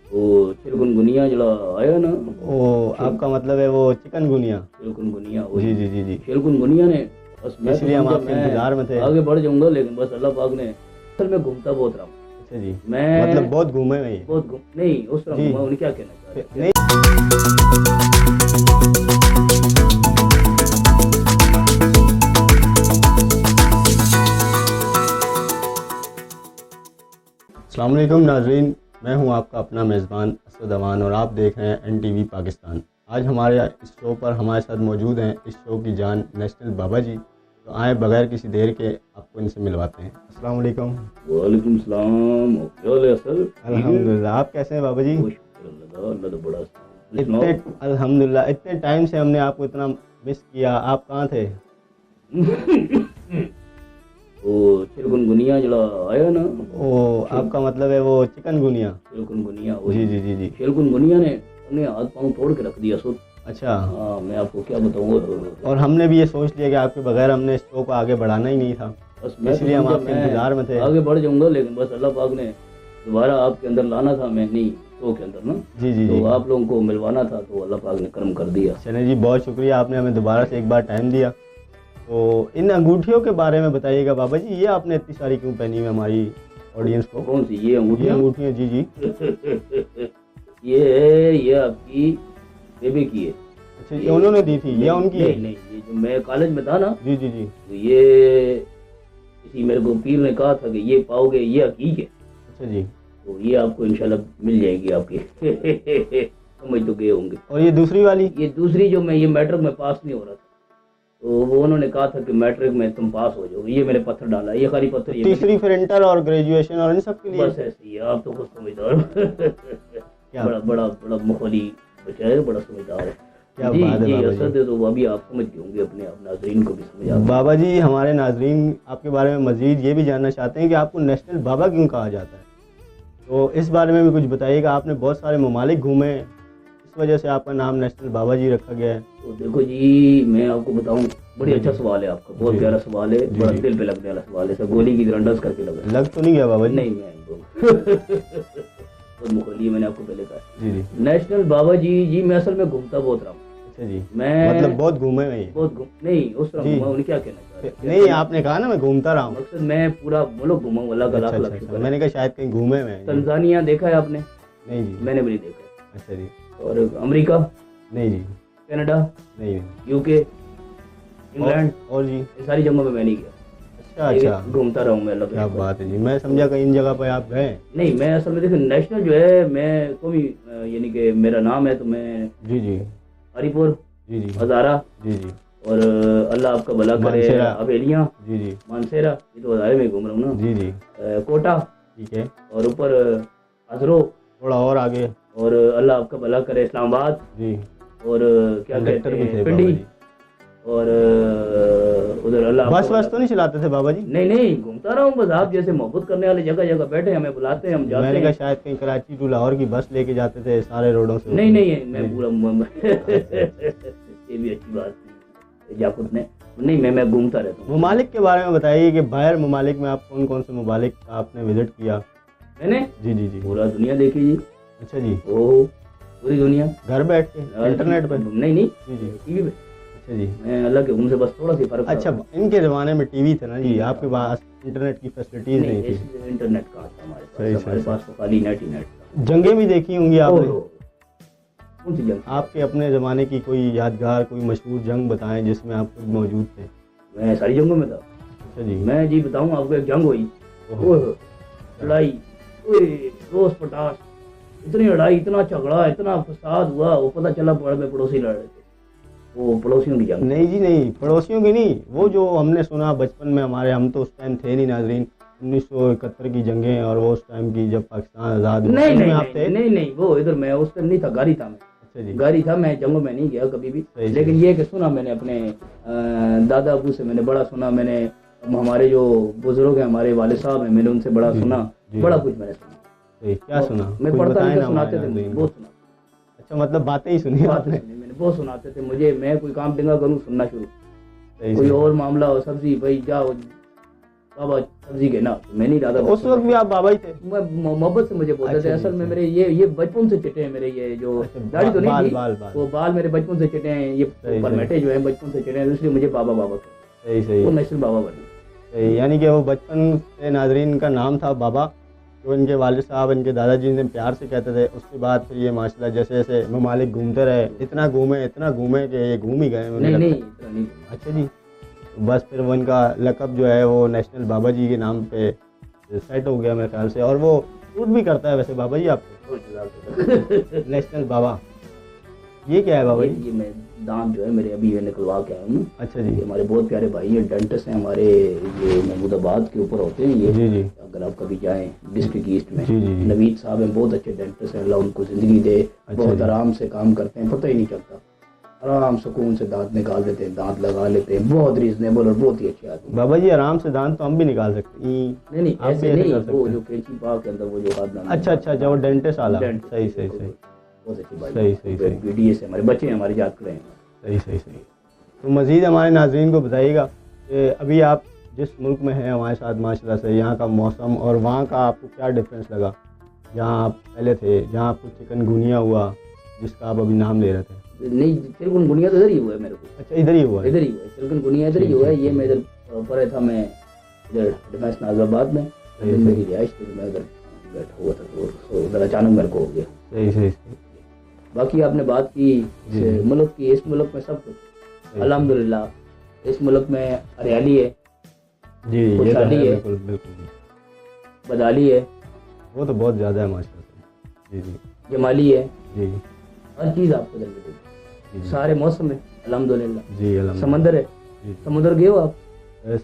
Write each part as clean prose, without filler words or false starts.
वो चिकनगुनिया जड़ा आया ना, वो आपका मतलब है वो चिकनगुनिया। चिकनगुनिया जी जी जी जी, चिकनगुनिया ने बस मैं इसलिए हम समझा आपके मैं इंतजार में थे। आगे बढ़ जाऊंगा, लेकिन बस अल्लाह पाक ने असल में घूमता बहुत रहा हूँ अच्छा जी, मैं, मतलब बहुत घूमे हैं ये। बहुत घूम नहीं उस तरह जी। घूमा, उन्हें क्या कहना चाह रहे हैं? नहीं, अस्सलाम वालेकुम नाज़रीन, मैं हूं आपका अपना मेज़बान असद अमान और आप देख रहे हैं NTV पाकिस्तान। आज हमारे इस शो पर हमारे साथ मौजूद हैं इस शो की जान नेशनल बाबा जी। तो आए बगैर किसी देर के आपको इनसे मिलवाते हैं। अस्सलाम वालेकुम। वालेकुम सलाम, क्या हाल है असल? अल्हम्दुलिल्लाह, आप कैसे हैं बाबा जी? शुक्र अल्लाह का, अल्लाह तो बड़ा सुनाओ। अल्हम्दुलिल्लाह, इतने टाइम से हमने आपको इतना मिस किया, आप कहाँ थे? वो चिकनगुनिया जड़ा आया ना, वो आपका मतलब है वो चिकनगुनिया। चिकनगुनिया जी जी जी जी, चिकनगुनिया ने उन्हें हाथ पांव तोड़ के रख दिया सो। अच्छा। हाँ, मैं आपको क्या बताऊंगा। और हमने भी ये सोच लिया कि आपके बगैर हमने इस शो को आगे बढ़ाना ही नहीं था, बस मैं इसलिए हम समझा आपके मैं इंतजार में थे। आगे बढ़ जाऊंगा, लेकिन बस अल्लाह पाक ने दोबारा आपके अंदर लाना था, मैं नहीं शो के अंदर ना, जी जी जी, तो आप लोगों को मिलवाना था, तो अल्लाह पाक ने करम कर दिया। चले जी, बहुत शुक्रिया, आपने हमें दोबारा से एक बार टाइम दिया। तो इन अंगूठियों के बारे में बताइएगा बाबा जी, ये आपने इतनी सारी क्यों पहनी है हमारी ऑडियंस को? कौन सी ये ये अंगूठियाँ? अंगूठियाँ, जी जी। ये आपकी बेबी की है। अच्छा, ये उन्होंने दी थी या उनकी? नहीं नहीं, ये जो मैं कॉलेज में था ना, जी जी जी, तो ये किसी मेरे को पीर ने कहा था कि ये पाओगे, ये हकीक है, अच्छा जी। तो ये आपको इंशाल्लाह मिल जाएगी आपकी। समझ तो गए होंगे। और ये दूसरी वाली? ये दूसरी जो मैं ये मैट्रिक में पास नहीं हो रहा था, तो वो उन्होंने कहा था कि मैट्रिक में तुम पास हो जाओगे, ये मैंने पत्थर डाला, ये खाली पत्थर। ये तीसरी फिर इंटर और ग्रेजुएशन और इन सब के लिए? बस ऐसे ही है, आप तो खुद समझदार हो। क्या बड़ा बड़ा बड़ा मुखली बच्चा है, बड़ा समझदार है। क्या जी बात है जी, बाबा असद जी। है, तो अभी आप समझ गए होंगे, अपने आप नाज़रीन को भी समझा। बाबा जी, हमारे नाजरीन आपके बारे में मजीद ये भी जानना चाहते हैं कि आपको नेशनल बाबा क्यों कहा जाता है, तो इस बारे में भी कुछ बताइएगा। आपने बहुत सारे ममालिक घूमे, इस वजह से आपका नाम नेशनल बाबा जी रखा गया है। तो देखो जी, मैं आपको बताऊं, बड़ी अच्छा सवाल है आपका, बहुत जी। प्यारा सवाल है, जी, बड़ा जी। दिल पे लगने वाला सवाल है, सब गोली की तरह डस करके लगा। लग तो नहीं गया बाबा जी? नहीं, मैं बहुत मुखली है, मैंने आपको पहले कहा। जी जी, नेशनल बाबा जी मैं असल में घूमता बहुत रहा हूँ अच्छा जी, मैं, मतलब बहुत घूमे हैं ये? बहुत नहीं उस तरह जी। घूमा, उन्हें क्या कहना चाह रहे हैं? नहीं, आपने कहा ना मैं घूमता रहा हूँ। मकसद मैं पूरा मुल्क घूमा हूँ, अल्लाह का लाख अच्छा लाख अच्छा, शुक्र है। मैंने कहा शायद कहीं घूमे हुए हैं। तंजानिया देखा है आपने? नहीं जी। मैंने भी नहीं देखा। अच्छा जी। और अमेरिका, नहीं जी। कनाडा, नहीं। यूके, इंग्लैंड, और जी? ये सारी जगहों में मैं नहीं गया। अच्छा अच्छा, घूमता रहा हूँ मैं, अल्लाह का क्या शुक्र है। बात है जी, मैं समझा कहीं इन जगह पर आप गए। नहीं, मैं असल में देखो नेशनल जो है, मैं तो भी यानी कि मेरा नाम है, तो मैं जी जी हरीपुर, जी जी हजारा, जी जी और अल्लाह आपका भला करे, मानसेरा। हवेलियाँ, जी जी मानसेरा, ये तो हजारे में घूम रहा हूँ ना, जी जी, कोटा, ठीक है। और ऊपर हजरो, थोड़ा और आगे? और अल्लाह आपका भला करे इस्लामाबाद, जी, और क्या कहते कंडक्टर भी हैं थे बाबा पिंडी, जी। और उधर अल्लाह बस आपका बस तो नहीं चलाते थे बाबा जी? नहीं नहीं, घूमता रहा हूँ बस, आप जैसे मोहब्बत करने वाले जगह जगह बैठे, हमें बुलाते हैं, हम जाते मैंने कहा हैं। शायद कहीं कराची टू लाहौर की बस लेके जाते थे सारे रोडों से। नहीं नहीं, मैं पूरा ये भी अच्छी बात थी याकुत ने। नहीं, मैं घूमता रहता हूँ। ममालिक के बारे में बताइए कि बाहर ममालिक में आप कौन कौन से ममालिक आपने विजिट किया? मैंने जी जी जी। पूरा दुनिया देखी जी। अच्छा जी, ओह, पूरी दुनिया, घर बैठ के इंटरनेट पे? नहीं नहीं, जी जी, टीवी पे। अच्छा जी। मैं अल्लाह के उनसे बस थोड़ा सी फर्क था। अच्छा, इनके ज़माने में टीवी थे ना जी, आपके पास इंटरनेट की फैसिलिटीज़ नहीं थी। इंटरनेट कहाँ था हमारे सही, पास? हमारे सही, पास तो खाली नेट ही नेट था। जंगें भी देखी होंगी आपने? ओह, कौन सी जंग? आपके अपने ज़माने की कोई यादगार, कोई मशहूर जंग बताएं जिसमें आप खुद मौजूद थे। मैं सारी जंगों में था। अच्छा जी। मैं जी बताऊं आपको, एक जंग हुई, ओहो। ओह, लड़ाई, ओए, रोज पटास, इतनी लड़ाई, इतना झगड़ा, इतना फसाद हुआ, वो पता चला में पड़ोसी लड़ रहे थे, वो पड़ोसियों की जंग। नहीं जी नहीं, पड़ोसियों की नहीं, वो जो हमने सुना बचपन में हमारे, हम तो उस टाइम थे नहीं नाजरीन, 1971 की जंगें और वो उस टाइम की जब पाकिस्तान आज़ाद हुआ, नहीं उसमें नहीं आप थे? नहीं नहीं, वो इधर मैं उस टाइम नहीं था, गाड़ी था मैं। अच्छा जी। गाड़ी था, मैं जंगों में नहीं गया कभी भी। सही, लेकिन ये कि सुना मैंने अपने दादा अबू से, मैंने बड़ा सुना, मैंने हमारे जो बुजुर्ग हैं, हमारे वाले साहब हैं, मैंने उनसे बड़ा जी, सुना, जी। बड़ा कुछ मैंने सुना। सही, क्या सुना? मैं कुछ पढ़ता बताएं नहीं ना था, सुनाते हमारे थे मुझे, नाज़रीन बहुत को। सुना। अच्छा, मतलब बातें ही सुनी बातें आपने? सुनी मैंने, बहुत सुनाते थे मुझे, मैं कोई काम डिंगा करूँ सुनना शुरू, सही कोई सही। और मामला हो, सब्जी भाई क्या हो, बाबा सब्जी के ना, मैं नहीं डाला। उस वक्त भी आप बाबा ही थे? मोहब्बत से मुझे बोलते थे। असल में मेरे ये बचपन से चिटे हैं मेरे, ये जो दाढ़ी तो नहीं थी, वो बाल मेरे बचपन से चिटे हैं, ये परमेटे जो है बचपन से चिटे हैं, इसलिए मुझे बाबा बाबा कहते। सही वो नेशनल बाबा बने। यानी कि वो बचपन से नाजरीन का नाम था बाबा, जो इनके वालिद साहब इनके दादाजी ने प्यार से कहते थे। उसके बाद फिर ये माशाल्लाह जैसे जैसे ममालिक घूमते रहे, इतना घूमे कि ये घूम ही गए। नहीं इतना नहीं। अच्छा जी, बस फिर वो इनका लक़ब जो है वो नेशनल बाबा जी के नाम पे सेट हो गया मेरे ख्याल से। और वो सूट भी करता है वैसे बाबा जी आपको, नेशनल बाबा। ये क्या है बाबा जी? ये मैं दांत जो है मेरे अभी ये निकलवा के आया हूँ। अच्छा जी। हमारे बहुत प्यारे भाई है, डेंटिस्ट हैं हमारे, ये महमूदाबाद के ऊपर होते हैं ये। जी जी। अगर आप कभी जाएं डिस्ट्रिक्ट ईस्ट में, जी जी। नवीद साहब हैं, बहुत अच्छे डेंटिस्ट हैं, अल्लाह उनको ज़िंदगी दे। बहुत आराम से काम करते हैं, पता ही नहीं चलता, आराम सुकून से दांत निकाल देते हैं, दांत लगा लेते हैं, बहुत रीजनेबल और बहुत ही अच्छे आदमी। बाबा जी आराम से दांत तो हम भी निकाल सकते हैं। नहीं ऐसे नहीं, वो जो कैंची पाक के अंदर वो जो हाथ डालते हैं। अच्छा जो डेंटिस्ट वाला। सही बहुत अच्छे भाई। सही BDS हमारे बच्चे हैं, हमारे याद करें। सही। तो मज़ीद हमारे नाज़रीन को बताइएगा कि अभी आप जिस मुल्क में हैं हमारे साथ माशाल्लाह से, यहाँ का मौसम और वहाँ का आपको क्या डिफरेंस लगा? जहाँ आप पहले थे, जहाँ आपको चिकनगुनिया हुआ जिसका आप अभी नाम ले रहे थे। नहीं, चिकनगुनिया तो इधर ही हुआ है मेरे को। अच्छा इधर ही हुआ है? इधर ही हुआ है, चिकनगुनिया इधर ही हुआ है। ये मैं इधर पढ़ा था, मैं इधर डिफेंस नाजिराबाद में मेरी रिहाइश थी, मैं इधर बैठा हुआ था तो उधर अचानक मेरे को हो गया। सही। बाकी आपने बात की मुल्क की, इस मुल्क में सब कुछ अल्हम्दुलिल्लाह, इस मुल्क में हरियाली है जी, खुशहाली है, बिल्कुल बदाली है, वो तो बहुत ज़्यादा है माशाल्लाह। जी जमाली है जी, हर चीज़ आपको मिलेगी, सारे मौसम है अल्हम्दुलिल्लाह जी। समंदर है, समुद्र गए हो आप?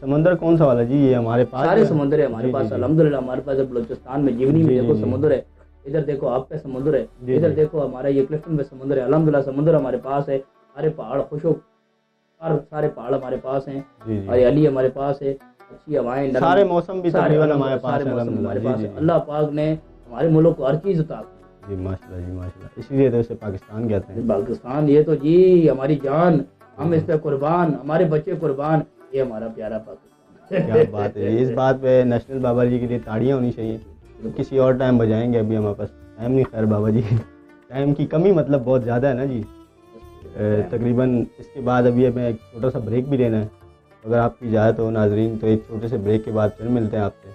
समंदर कौन सा वाला जी? ये हमारे पास सारे समुद्र है हमारे पास अल्हम्दुलिल्लाह। हमारे पास बलूचिस्तान में जीवनी में देखो समुद्र है, इधर देखो आप पे समुद्र है, इधर देखो हमारा ये क्लिफ्टन में समुद्र है। अल्हम्दुलिल्लाह समुद्र हमारे पास है, सारे पहाड़ सारे पहाड़ हमारे पास हैं, हरियाली हमारे पास है, अच्छी हवाएं, सारे मौसम भी तकरीबन हमारे पास है। अल्लाह पाक ने हमारे मुल्क को हर चीज़ अता की जी माशाल्लाह। इसीलिए तो इसे पाकिस्तान कहते हैं। पाकिस्तान ये तो जी हमारी जान, हम इस पे कुर्बान, हमारे बच्चे कुर्बान, ये हमारा प्यारा पाकिस्तान। क्या बात है, इस बात पे नेशनल बाबा जी के लिए ताड़ियाँ होनी चाहिए। तो किसी और टाइम बजाएंगे, अभी हमारे पास टाइम नहीं। खैर बाबा जी टाइम की कमी मतलब बहुत ज़्यादा है ना जी। तकरीबन इसके बाद अभी हमें एक छोटा सा ब्रेक भी लेना है, अगर आपकी इजाज़त हो नाजरीन, तो एक छोटे से ब्रेक के बाद फिर मिलते हैं आपसे।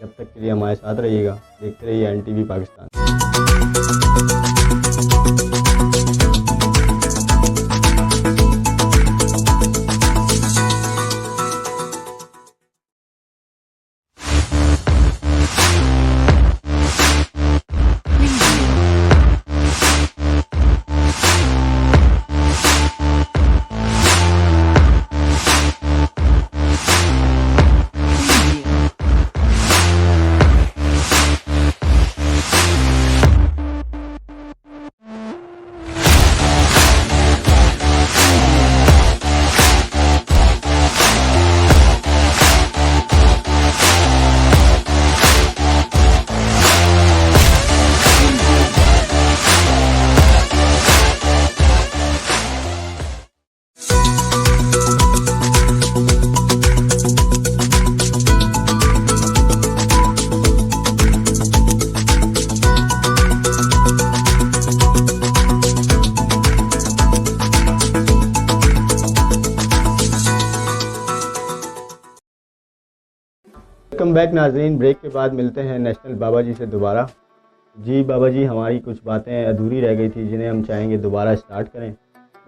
जब तक के लिए हमारे साथ रहिएगा, देखते रहिए NTV पाकिस्तान। वेलकम बैक नाजरीन। ब्रेक के बाद मिलते हैं नेशनल बाबा जी से दोबारा। जी बाबा जी, हमारी कुछ बातें अधूरी रह गई थी जिन्हें हम चाहेंगे दोबारा स्टार्ट करें।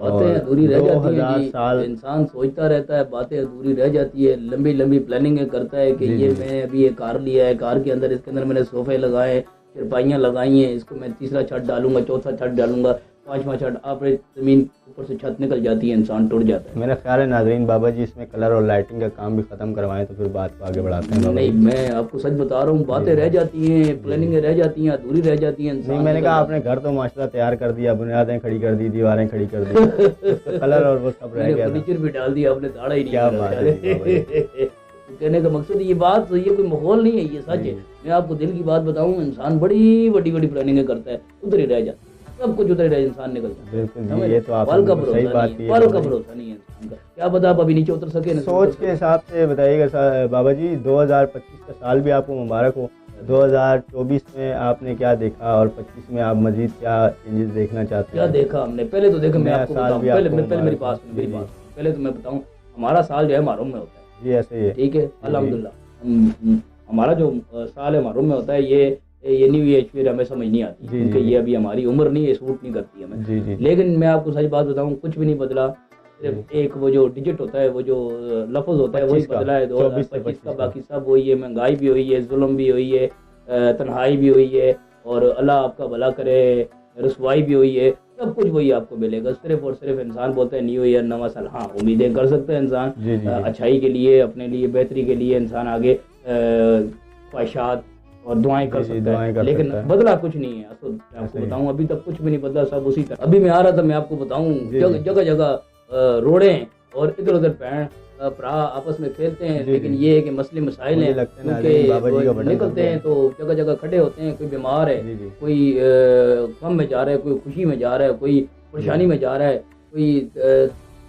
बातें अधूरी रह जाती हैं जी, साल इंसान सोचता रहता है, बातें अधूरी रह जाती है, लंबी प्लानिंग करता है कि ये मैं अभी ये कार लिया है, कार के अंदर इसके अंदर मैंने सोफे लगाए, चारपाइयाँ लगाई हैं, इसको मैं तीसरा छत डालूंगा, चौथा छत डालूंगा, पांचवा छत, आप जमीन ऊपर से छत निकल जाती है, इंसान टूट जाता है। मेरा ख्याल है नाजरीन बाबा जी इसमें कलर और लाइटिंग का काम भी खत्म करवाएं तो फिर बात को आगे बढ़ाते हैं। नहीं, मैं आपको सच बता रहा हूँ, बातें रह जाती हैं, प्लानिंग रह जाती हैं, अधूरी रह जाती हैं। नहीं, मैंने कहा आपने घर तो माशाल्लाह तैयार कर दिया, बुनियादें खड़ी कर दी, दीवारें खड़ी कर दी, कलर और वो सब रह गया, फर्नीचर भी डाल दिया आपने, दाड़ा ही नहीं। क्या बात है। कहने का मकसद ये बात, ये कोई माहौल नहीं है, ये सच है। मैं आपको दिल की बात बताऊं, इंसान बड़ी बड़ी प्लानिंग करता है, उधर ही रह जाता है। सब कुछ उधर इंसान निकल जाता है। बिल्कुल जी, ये तो आप पल का सही भरोसा बात नहीं की है, है पल का बाबा जी। भरोसा नहीं है इंसान का। क्या पता आप अभी नीचे उतर सके ना सोच के हिसाब से बताइएगा बाबा जी, 2025 का साल भी आपको मुबारक हो। 2024 में आपने क्या देखा और 25 में आप मजीद क्या चेंजेस देखना चाहते क्या हैं? देखा हमने? पहले तो देखो मैं नया आपको साल बताऊं, भी पहले आपको मेरी मुबारक बात हो। सुनो, मेरी जी, बात पहले तो मैं बताऊं, हमारा साल जो है मुहर्रम में होता है। जी ऐसे ही है। ठीक है, अल्हम्दुलिल्लाह। हमारा जो साल है मुहर्रम में होता है, ये न्यू ईयर फिर हमें समझ नहीं आती, जी, क्योंकि जी। ये अभी हमारी उम्र नहीं है, सूट नहीं करती हमें। जी जी लेकिन मैं आपको सच बात बताऊं, कुछ भी नहीं बदला। सिर्फ एक वो जो डिजिट होता है, वो जो लफ्ज होता है, वही 25 का, बदला है 24 से 2025 का। 25 का। बाकी सब वही है। महंगाई भी हुई है, जुल्म भी हुई है, तन्हाई भी हुई है, और अल्लाह आपका भला करे, रसवाई भी हुई है। सब कुछ वही आपको मिलेगा। सिर्फ और सिर्फ इंसान बोलते हैं न्यू ईयर नवा साल। हाँ, उम्मीदें कर सकते हैं इंसान जी, जी, जी। अच्छाई के लिए, अपने लिए बेहतरी के लिए इंसान आगे ख्वाहिशात और दुआएं कर जी, जी, सकता दुआएं है, कर लेकिन सकता है। बदला कुछ नहीं है। असल मैं आपको ऐसे ही। बताऊं, अभी तक कुछ भी नहीं बदला, सब उसी तरह। अभी मैं आ रहा था, मैं आपको बताऊं, जी, जगह जी। जगह जगह रोड़े और इधर उधर पैर भरा आपस में खेलते हैं। जी, लेकिन जी। ये है कि मसले मसाइल मुझे हैं, लगता है उनके नाज़रीन बाबा जी का वो बटन निकलते दब हैं तो जगह जगह खड़े होते हैं। कोई बीमार है, जी, जी। कोई गम में जा रहा है, कोई खुशी में जा रहा है, कोई परेशानी में जा रहा है, कोई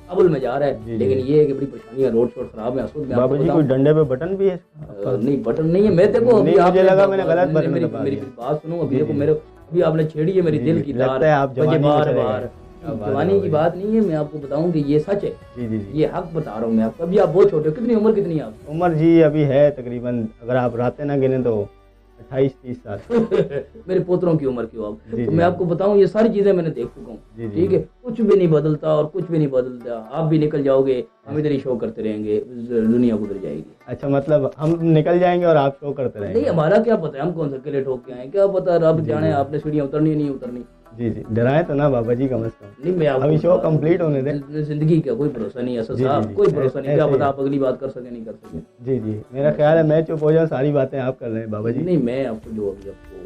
अबुल में जा रहा जी, है। जी। लेकिन ये है कि बड़ी परेशानी है, रोड शोड खराब है। असुद में बाबा जी कोई डंडे पे बटन भी है? नहीं, बटन नहीं है। मैं देखो अभी नहीं, मुझे आपने लगा मैंने गलत बटन मेरी दबा मेरी दिया। बात सुनो। अभी जी, देखो जी। मेरे अभी आपने छेड़ी है मेरी जी, दिल जी। की लगता तार, है आप बजे जवानी में बार चले बार। गए। क्या बात है जवानी बाबा की जी। बात नहीं है, मैं आपको बताऊं कि ये सच है, जी जी जी। ये हक बता रहा हूँ मैं आपको। अभी आप बहुत छोटे हो, कितनी उम्र कितनी है आपकी? उम्र जी अभी है तकरीबन, अगर आप रातें ना गिने तो 28-30 साल। मेरे पोतरों की उम्र की हो आप। जी, तो जी, मैं जी। आपको बताऊं, ये सारी चीजें मैंने देख चुका हूँ। जी, जी। ठीक है, कुछ भी नहीं बदलता और कुछ भी नहीं बदलता। आप भी निकल जाओगे, हम इधर ही शो करते रहेंगे, दुनिया गुजर जाएगी। अच्छा, मतलब हम निकल जाएंगे और आप शो करते नहीं, रहेंगे? हमारा क्या पता है, हम कौन सा किले ठोक के आए, क्या पता रब जी, जाने जी। आपने सीढ़ियाँ उतरनी है नहीं उतरनी। जी जी, डराए तो ना बाबा जी कम से कम। नहीं, मैं आपको अभी शो कंप्लीट होने दें। जिंदगी का कोई भरोसा नहीं है असद जी, जी, साहब, जी। कोई भरोसा नहीं। क्या ऐसे ही पता है। आप अगली बात कर सके नहीं कर सके। जी जी, मेरा ख्याल है मैं चुप हो जाऊँ, सारी बातें आप कर रहे हैं बाबा जी। नहीं, मैं आपको जो अभी आपको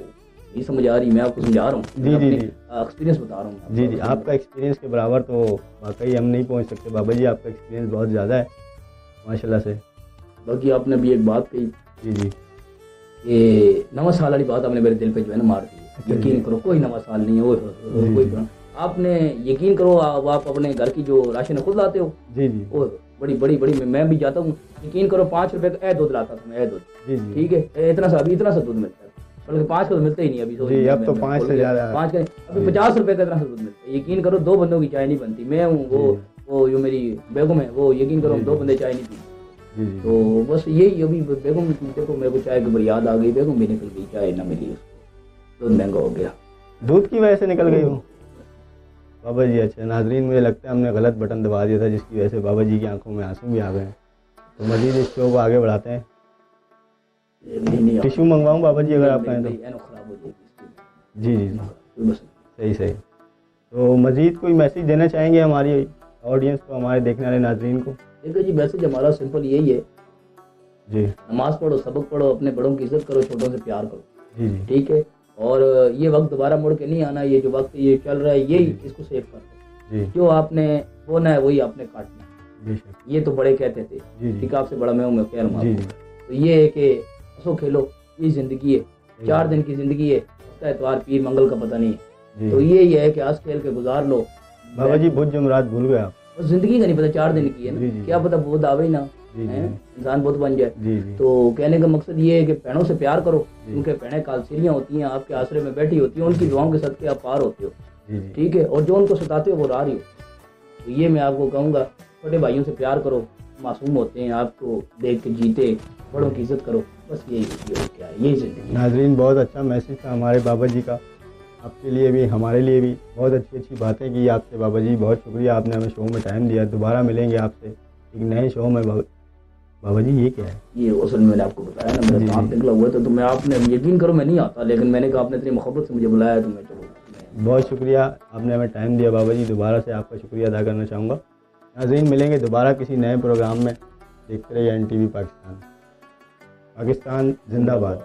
नहीं समझ आ रही, मैं आपको समझा रहा हूँ। जी, जी, जी। एक्सपीरियंस बता रहा हूँ। जी जी, आपका एक्सपीरियंस के बराबर तो वाकई हम नहीं पहुंच सकते बाबा जी, आपका एक्सपीरियंस बहुत ज़्यादा है माशाल्लाह से। बाकी आपने भी एक बात कही, जी जी। ये नवा साल वाली बात आपने मेरे दिल पे जो है ना मार दी। अच्छा यकीन जी। करो, कोई नवा साल नहीं है वो, जी, कोई जी। आपने यकीन करो, आप अपने घर की जो राशन खुद लाते हो। जी जी। वो बड़ी बड़ी बड़ी मैं भी जाता हूँ, यकीन करो 5 रुपए का दूध लाता था मैं, दूध। जी जी। ठीक है, इतना सा दूध मिलता है, बल्कि 5 का तो मिलता ही नहीं अभी। जी, अब तो 5 से ज़्यादा। 5 का अभी 50 रुपए का इतना सा दूध मिलता है। यकीन करो 2 बंदों की चाय नहीं बनती। मैं हूँ वो जो मेरी बेगम है, वो यकीन करो हम 2 बंदे चाय नहीं पीते। जी जी। तो बस यही, अभी बेगम भी पीते तो मेरे को चाय की बड़ी याद आ गई, बेगम भी निकल गई, चाय ना मिली उसको, दूध महंगा हो गया। दूध की वजह से निकल गई हो बाबा जी? अच्छा नाजरीन, मुझे लगता है हमने गलत बटन दबा दिया था, जिसकी वजह से बाबा जी की आंखों में आंसू भी आ गए हैं। तो मजीद इस शो को आगे बढ़ाते हैं। नहीं, टिश्यू मंगवाऊँ बाबा जी अगर आप कहें तो? खराब हो जाएगी। जी जी, बस सही सही। तो मजीद कोई मैसेज देना चाहेंगे हमारी ऑडियंस को, हमारे देखने वाले नाजरीन को? देखो जी, मैसेज हमारा सिंपल यही है, जी नमाज पढ़ो, सबक पढ़ो, अपने बड़ों की इज्जत करो, छोटों से प्यार करो। जी जी। ठीक है, और ये वक्त दोबारा मुड़ के नहीं आना। ये जो वक्त ये चल रहा है, यही इसको सेव कर दो। जी जो आपने बोना है वही आपने काटना है। बेशक। ये तो बड़े कहते थे, जी जी। ठीक है, आपसे बड़ा मैं हूँ, मैं कह रहा जी हूँ। जी। तो ये है कि हंसो खेलो, ये जिंदगी है, 4 दिन की जिंदगी है, हफ्ता इतवार पीर मंगल का पता नहीं है। जी। तो ये है कि हंस खेल के गुजार लो। बाबा जी बुध जुमरात भूल गए आप? और जिंदगी का नहीं पता, 4 दिन की है जी, जी, ना, क्या पता बुध आवे ही ना, जी जी। इंसान बुध बन जाए। जी जी। तो कहने का मकसद ये है कि बहनों से प्यार करो, जी। उनके बहनें कालसीरियाँ होती हैं, आपके आसरे में बैठी होती हैं, उनकी दुआओं के सदके आप पार होते हो। जी जी। ठीक है, और जो उनको सताते हो वो रारी हो। तो ये मैं आपको कहूँगा, छोटे भाइयों से प्यार करो, मासूम होते हैं, आपको देख के जीते, बड़ों की इज्जत करो, बस यही क्या है, यही जिंदगी। नाजरीन, बहुत अच्छा मैसेज था हमारे बाबा जी का, आपके लिए भी हमारे लिए भी। बहुत अच्छी अच्छी बातें की आपसे बाबा जी, बहुत शुक्रिया, आपने हमें शो में टाइम दिया। दोबारा मिलेंगे आपसे एक नए शो में। बाबा जी ये क्या है? ये असल में मैंने आपको बताया ना, मेरा दांत निकला हुआ था, तो मैं, आपने यकीन करो मैं नहीं आता, लेकिन मैंने कहा आपने इतनी मोहब्बत से मुझे बुलाया, तो मैं चलो। बहुत शुक्रिया, आपने हमें टाइम दिया बाबा जी, दोबारा से आपका शुक्रिया अदा करना चाहूँगा। नाज़रीन, मिलेंगे दोबारा किसी नए प्रोग्राम में। देखते रहिए NTV पाकिस्तान। पाकिस्तान जिंदाबाद।